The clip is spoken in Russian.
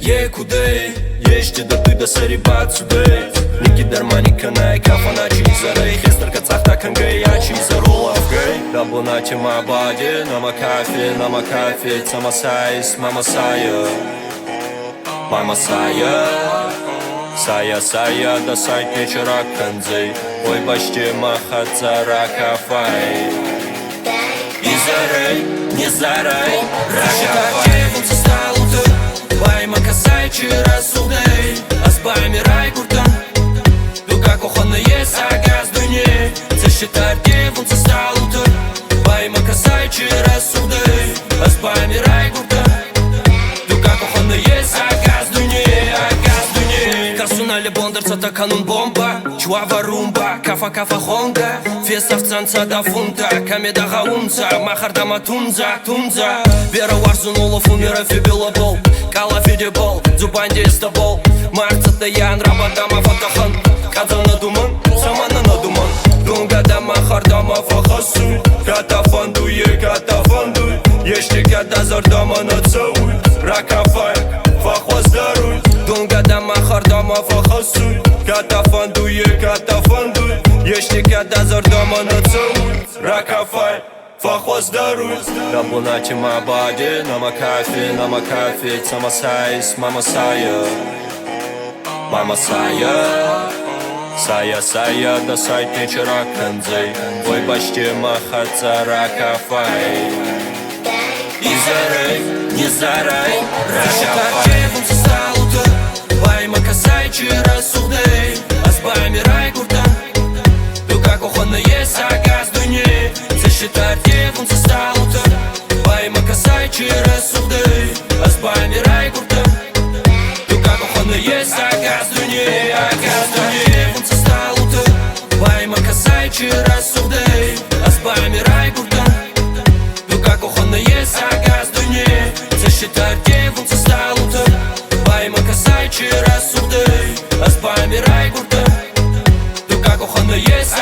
Yekudey Yeşti da duyda sari batsudey Niki dermani kanay kafana çizarey Хестерка цахта кангай я чизарулавгай Дабунати ма бади Нама кафе Цама сайс, мама сая Мама сая Сая, да сайт вечера канзей Ой башти махатса ракафай Изарей, не зарай Ракафай Вунца сталуты Байма касай чирасудей Азбайми рай куртан Дуга кохонна ес агаз дуне Цешитар девунца сталуты Байма касай чирасудей Азбайми рай куртан Дуга кохонна ес агаз дуне Карсунали бондарца та канун бомба Чуава румба, кафа хонга Феста в цанца да фунта Камеда гаунца, махардама тунза Вера варзунулов умера фибила бол Кала фиде бол, зубанди истабол Марца таян, рабадама фатахан Казана думан, самана на думан Дунгада махардама фахасуй Катафандуй, Ешти када зардама нацауй Ракафай, фахваздаруй Дунгада махардама фахасуй Катафандуй, Ешти када зардама нацауй Ракафай, фахваздаруй Дабунати ма бади Нама кафе Цама сайс, мама сая Мама сая Сая, да сайт вечера канзей Ой башти махатса ракафай Изарей, не зарай Ракафай Вунца сталуты Байма касай чирасудей Азбайми рай куртан Дуга кохонна ес агаз дуне Цешитар девунца сталуты Байма касай чирасудей Азбайми рай куртан Дуга кохонна ес агаз дуне Вунца сталуты Байма касай чирасудей Азбайми рай куртан Дуга кохонна ес агаз дуне Цешитар девунца сталуты Байма касай чирасудей Азбайми рай куртан Дуга кохонна ес